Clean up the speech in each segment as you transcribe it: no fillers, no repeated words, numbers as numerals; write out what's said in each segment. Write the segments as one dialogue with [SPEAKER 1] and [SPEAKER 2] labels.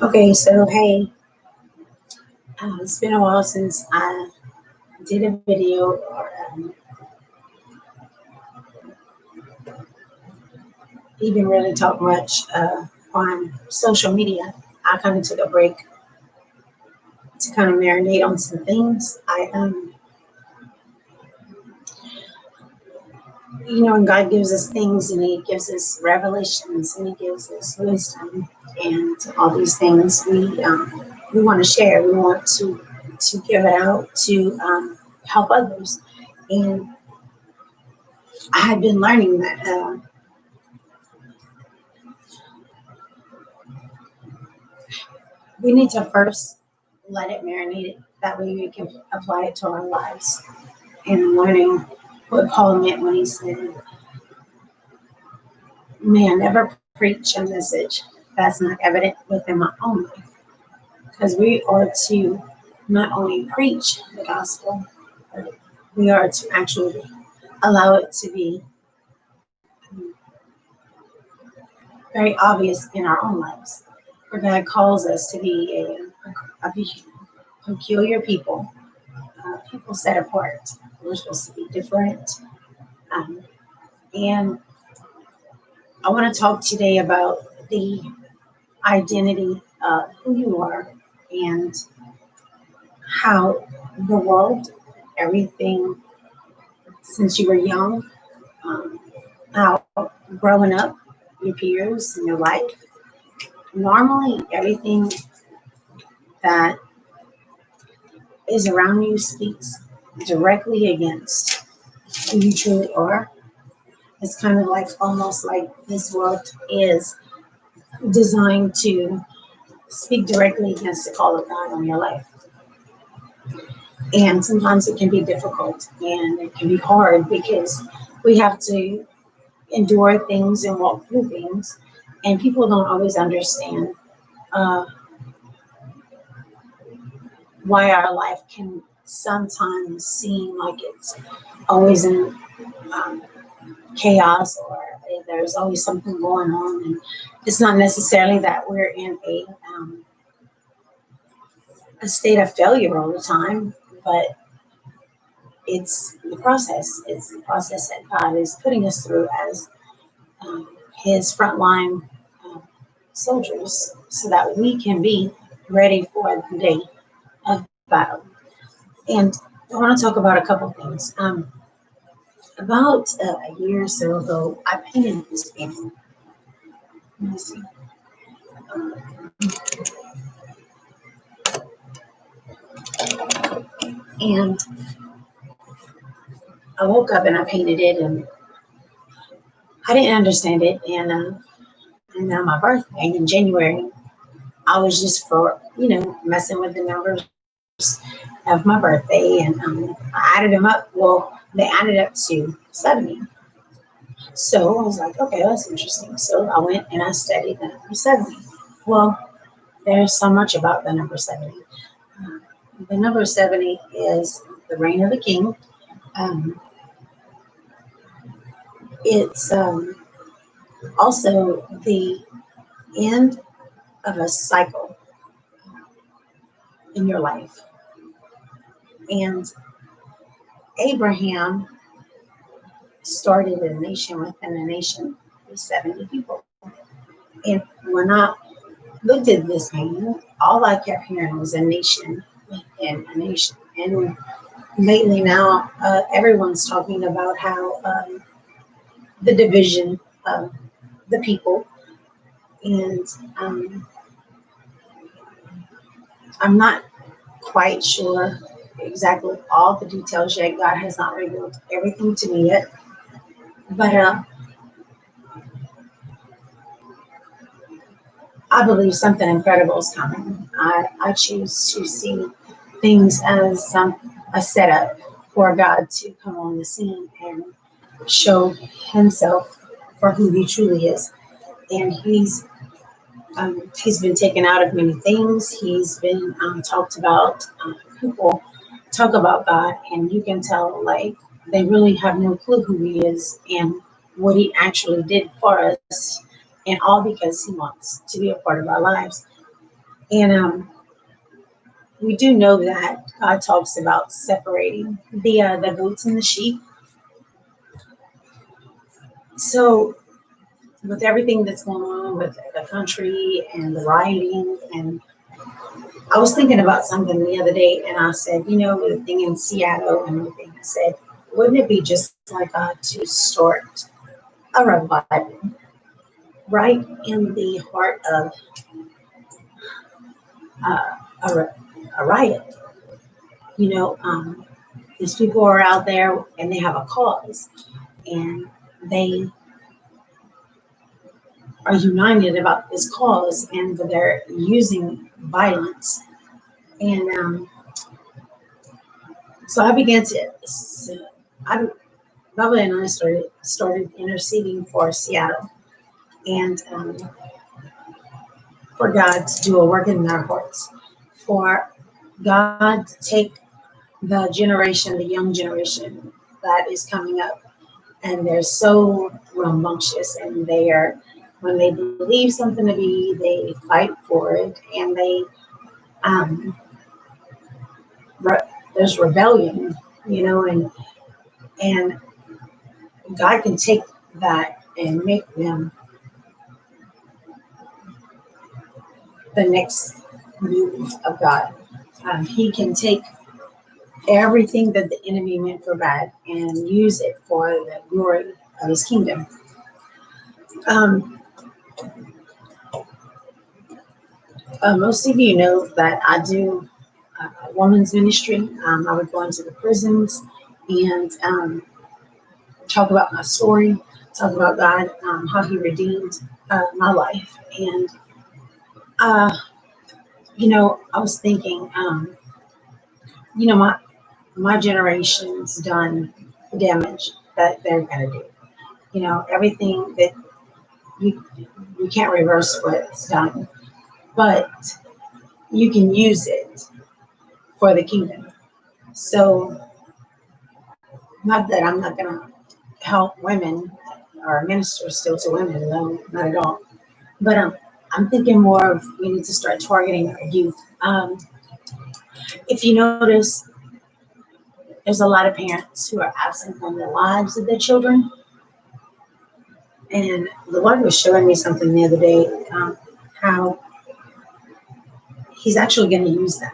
[SPEAKER 1] Okay, so hey, it's been a while since I did a video or even really talked much on social media. I kind of took a break to kind of marinate on some things. And God gives us things, and He gives us revelations, and He gives us wisdom, and all these things we want to share. We want to give it out to help others, and I had been learning that. We need to first let it marinate. That way we can apply it to our lives. And learning what Paul meant when he said, man, never preach a message that's not evident within my own life. Because we are to not only preach the gospel, but we are to actually allow it to be very obvious in our own lives. For God calls us to be a peculiar people, people set apart. We're supposed to be different. Um, and I want to talk today about the identity of who you are and how the world, everything since you were young, how growing up, your peers in your life, normally everything that is around you speaks directly against who you truly are. It's kind of like almost like this world is designed to speak directly against the call of God on your life. And sometimes it can be difficult and it can be hard because we have to endure things and walk through things. And people don't always understand uh, why our life can sometimes seem like it's always in um, chaos, or there's always something going on. And it's not necessarily that we're in a state of failure all the time, but it's the process. It's the process that God is putting us through as His frontline um, soldiers, so that we can be ready for the day of battle. And I want to talk about a couple things. About a year or so ago, I painted this painting. Let me see. Um, and I woke up and I painted it, and I didn't understand it. And on my birthday in January, I was just messing with the numbers of my birthday, and I added them up. Well, they added up to 70. So I was like, okay, that's interesting. So I went and I studied the number 70. Well, there's so much about the number 70. Uh, the number 70 is the reign of the king. Um, it's also the end of a cycle in your life. And Abraham started a nation within a nation with 70 people. And when I looked at this painting, all I kept hearing was a nation within a nation. And lately now, everyone's talking about how the division of the people. And I'm not quite sure exactly all the details yet. God has not revealed everything to me yet. But I believe something incredible is coming. I choose to see things as a setup for God to come on the scene and show Himself for who He truly is. And He's been taken out of many things. He's been talked about. People talk about God, and you can tell like they really have no clue who He is and what He actually did for us, and all because He wants to be a part of our lives. And we do know that God talks about separating the goats and the sheep. So with everything that's going on with the country and the rioting, and I was thinking about something the other day, and I said, with the thing in Seattle and everything, I said, wouldn't it be just like God to start a revival right in the heart of uh, a riot? These people are out there and they have a cause, and they are united about this cause, and they're using violence. And so I began to, I, Bubba and I started interceding for Seattle, and for God to do a work in their hearts, for God to take the young generation that is coming up, and they're so rambunctious, and when they believe something to be, they fight for it, and um, re- there's rebellion, and God can take that and make them the next move of God. He can take everything that the enemy meant for bad and use it for the glory of his kingdom. Um, Most of you know that I do women's ministry. I would go into the prisons and talk about my story, talk about God, how He redeemed my life. And, uh, I was thinking, my generation's done damage that they're going to do. Everything that you, you can't reverse what's done, but you can use it for the kingdom. So, not that I'm not going to help women or minister still to women, no, not at all. But I'm thinking more of we need to start targeting our youth. If you notice, there's a lot of parents who are absent from the lives of their children. And the Lord was showing me something the other day, how He's actually going to use that.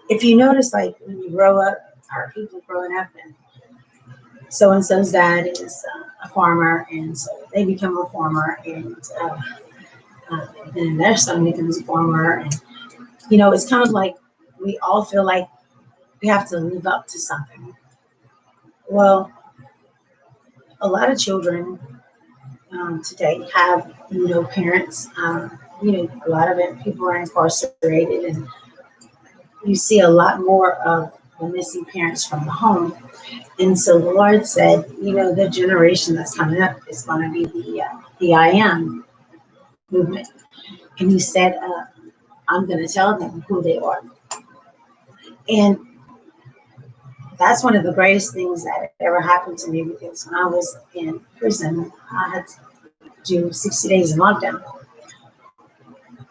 [SPEAKER 1] If you notice, like when you grow up, or people growing up, and so and so's dad is a farmer, and so they become a farmer, and then their son becomes a farmer, and it's kind of like we all feel like we have to live up to something. Well, a lot of children today have no parents. A lot of it, people are incarcerated, and you see a lot more of the missing parents from the home. And so the Lord said, the generation that's coming up is going to be the I am movement. And He said, I'm going to tell them who they are. And that's one of the greatest things that ever happened to me, because when I was in prison, I had to do 60 days in lockdown.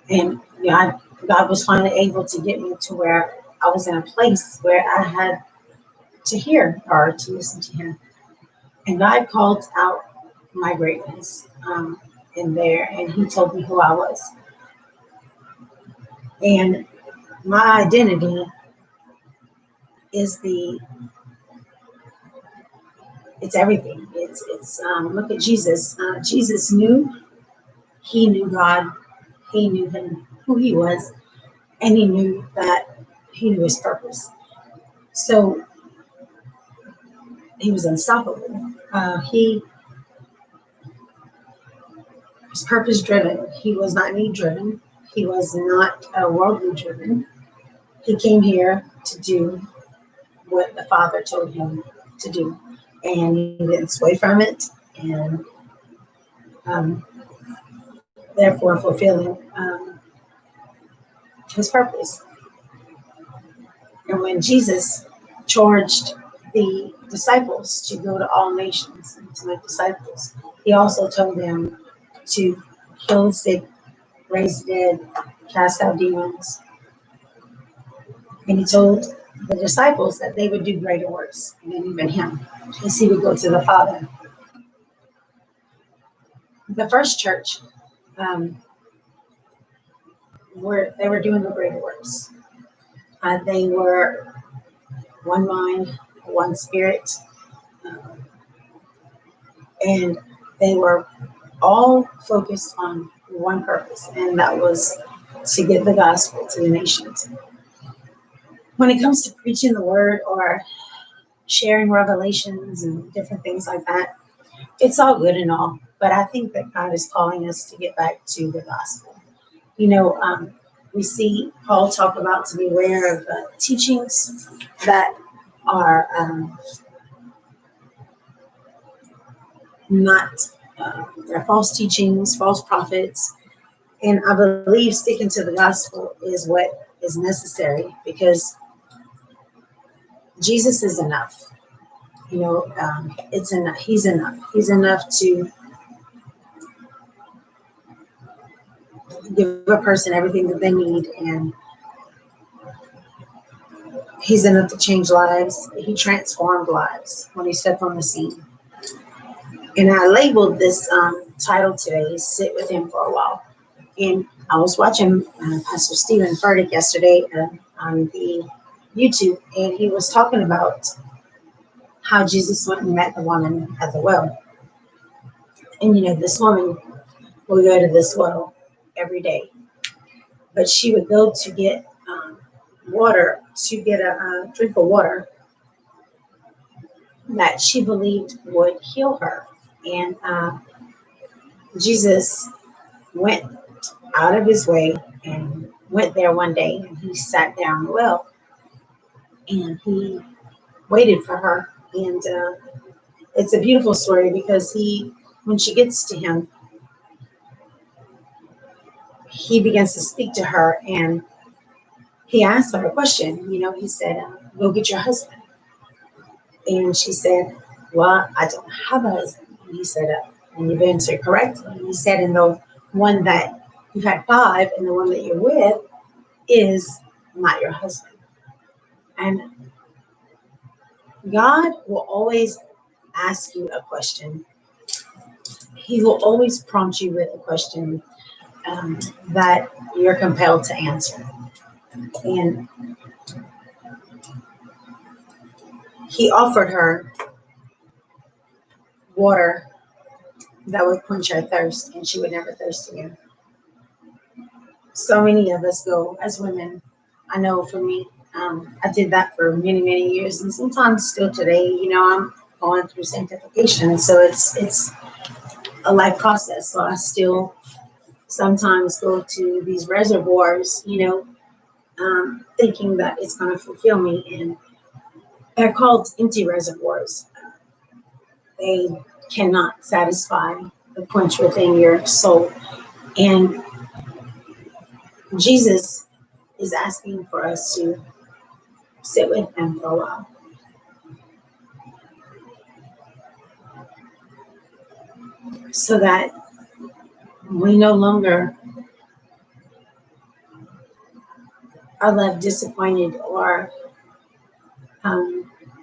[SPEAKER 1] And God was finally able to get me to where I was in a place where I had to hear or to listen to Him. And God called out my greatness in there, and He told me who I was. And my identity is it's everything. It's look at Jesus. Jesus He knew God, He knew who He was, and He knew that He knew His purpose. So He was unstoppable. He was purpose driven. He was not need driven. He was not worldly driven. He came here to do what the Father told him to do, and he didn't sway from it, and um, therefore fulfilling His purpose. And when Jesus charged the disciples to go to all nations and to make disciples, He also told them to heal the sick, raise the dead, cast out demons. And he told the disciples that they would do greater works than even him, because he would go to the Father. The first church, um, they were doing the greater works. They were one mind, one spirit, uh, and they were all focused on one purpose, and that was to get the gospel to the nations. When it comes to preaching the word or sharing revelations and different things like that, it's all good and all, but I think that God is calling us to get back to the gospel. You know, we see Paul talk about to beware of teachings that are not, they're false teachings, false prophets. And I believe sticking to the gospel is what is necessary, because Jesus is enough. You know, it's enough. He's enough. He's enough to give a person everything that they need, and he's enough to change lives. He transformed lives when he stepped on the scene. And I labeled this title today, Sit With Him for a While. And I was watching Pastor Stephen Furtick yesterday on the YouTube, and he was talking about how Jesus went and met the woman at the well. And, you know, this woman would go to this well every day, but she would go to get water, to get a drink of water that she believed would heal her. And Jesus went out of his way and went there one day, and he sat down well, and he waited for her. And it's a beautiful story, because when she gets to him, he begins to speak to her, and he asked her a question. You know, he said, go get your husband. And she said, well, I don't have a husband. And he said, and you've answered correctly. And he said, and the one that you've had 5, and the one that you're with is not your husband. And God will always ask you a question. He will always prompt you with a question that you're compelled to answer. And he offered her water that would quench her thirst, and she would never thirst again. So many of us go as women. I know for me, I did that for many, many years, and sometimes still today. You know, I'm going through sanctification, so it's a life process. So I still sometimes go to these reservoirs, you know, thinking that it's going to fulfill me, and they're called empty reservoirs. They cannot satisfy the quench within your soul. And Jesus is asking for us to sit with him for a while. So that we no longer are left disappointed or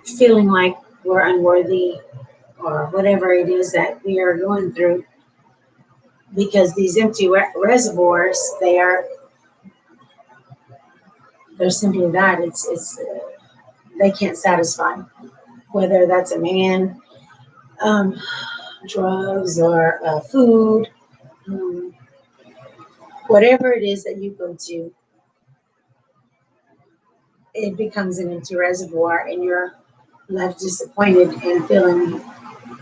[SPEAKER 1] feeling like we're unworthy or whatever it is that we are going through. Because these empty reservoirs, they're simply that. It's they can't satisfy. Whether that's a man, drugs, or food, whatever it is that you go to, it becomes an empty reservoir, and you're left disappointed and feeling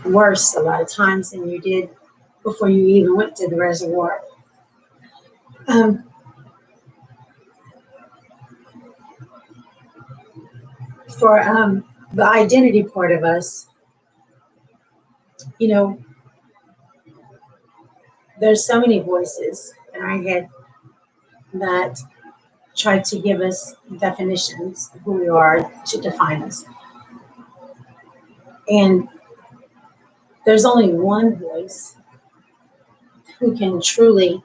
[SPEAKER 1] worse a lot of times than you did before you even went to the reservoir. For the identity part of us, you know, there's so many voices in our head that try to give us definitions of who we are, to define us. And there's only one voice who can truly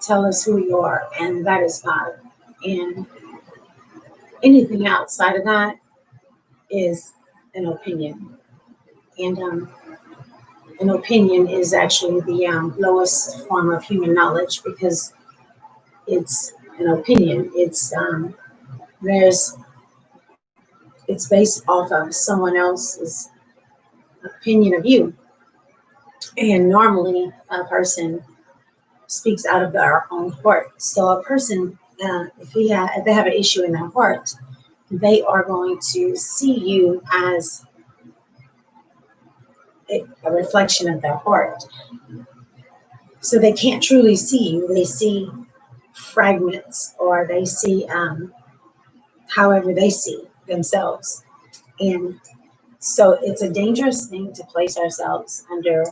[SPEAKER 1] tell us who we are, and that is God. And anything outside of that is an opinion. And an opinion is actually the lowest form of human knowledge because it's an opinion. There's it's based off of someone else's opinion of you. And normally a person speaks out of their own heart. So a person, if they have an issue in their heart, they are going to see you as a reflection of their heart. So they can't truly see you. They see fragments, or they see however they see themselves. And so it's a dangerous thing to place ourselves under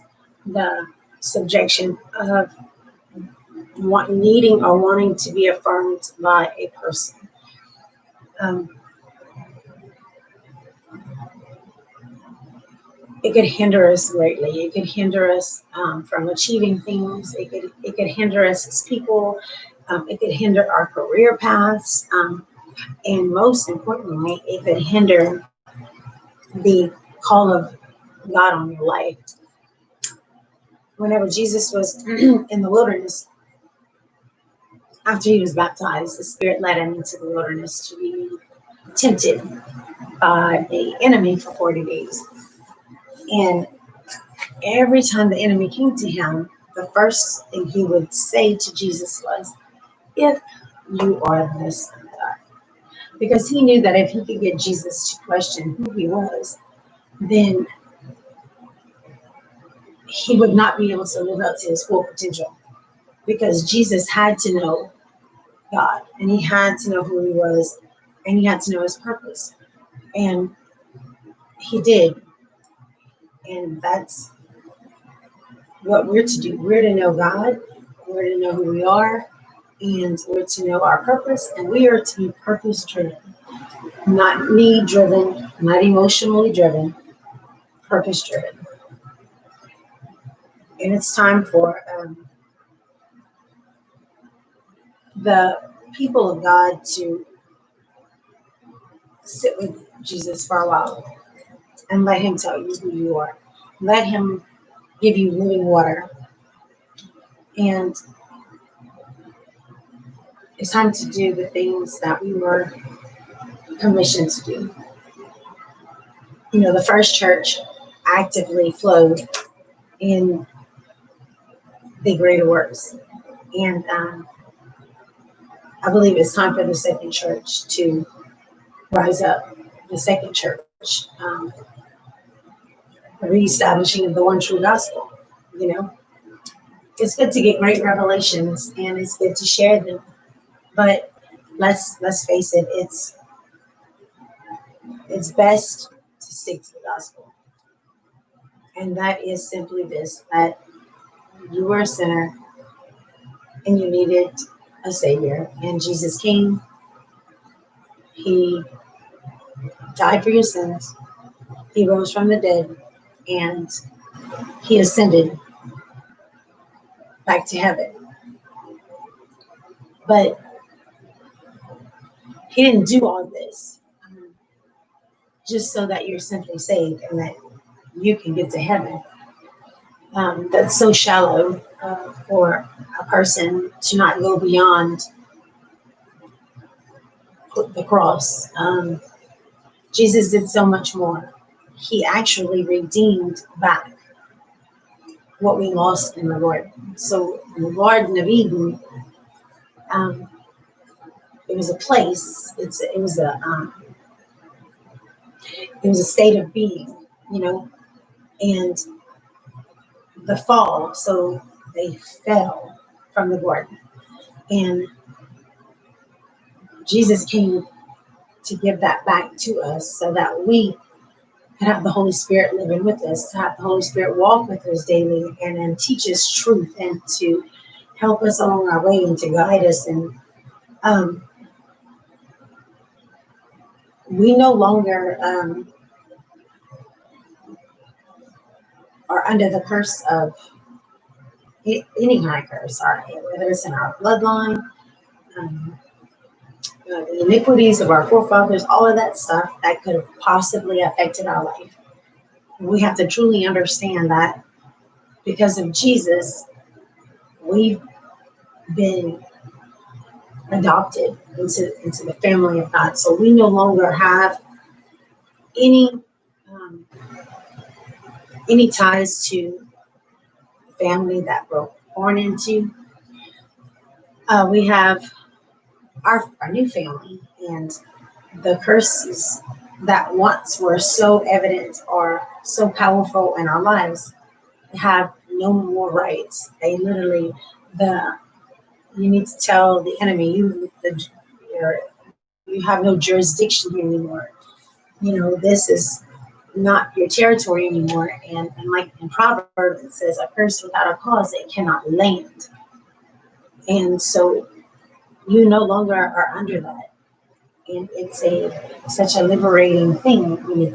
[SPEAKER 1] the subjection of needing or wanting to be affirmed by a person. Um, it could hinder us greatly. It could hinder us from achieving things. It could hinder us as people. It could hinder our career paths, and most importantly, it could hinder the call of God on your life. Whenever Jesus was in the wilderness, after he was baptized, the Spirit led him into the wilderness to be tempted by the enemy for 40 days. And every time the enemy came to him, the first thing he would say to Jesus was, "If you are the Son of God." Because he knew that if he could get Jesus to question who he was, then he would not be able to live up to his full potential. Because Jesus had to know God, and he had to know who he was, and he had to know his purpose. And he did. And that's what we're to do. We're to know God, we're to know who we are, and we're to know our purpose, and we are to be purpose driven, not need driven, not emotionally driven, purpose driven. And it's time for the people of God to sit with Jesus for a while and let him tell you who you are. Let him give you living water. And it's time to do the things that we were commissioned to do. You know, the first church actively flowed in the greater works. And I believe it's time for the second church to rise up. The second church, the reestablishing of the one true gospel. You know, it's good to get great revelations and it's good to share them, but let's face it, it's best to stick to the gospel, and that is simply this: that you were a sinner and you needed a savior, and Jesus came. He died for your sins. He rose from the dead, and he ascended back to heaven. But he didn't do all this just so that you're simply saved and that you can get to heaven. That's so shallow for a person to not go beyond the cross. Jesus did so much more. He actually redeemed back what we lost in the garden. So in the Garden of Eden, um, it was a place. It was a state of being, you know, and the fall. So they fell from the garden, and Jesus came to give that back to us so that we could have the Holy Spirit living with us, to have the Holy Spirit walk with us daily and then teach us truth and to help us along our way and to guide us. And we no longer are under the curse of any kind of curse, or whether it's in our bloodline, um, the iniquities of our forefathers, all of that stuff that could have possibly affected our life. We have to truly understand that because of Jesus, we've been adopted into the family of God. So we no longer have any um, any ties to family that we're born into. We have our new family, and the curses that once were so evident or so powerful in our lives have no more rights. They literally, the you need to tell the enemy you have no jurisdiction here anymore. This is not your territory anymore. And like in Proverbs, it says, a curse without a cause, it cannot land. And so you no longer are under that. And it's a such a liberating thing when you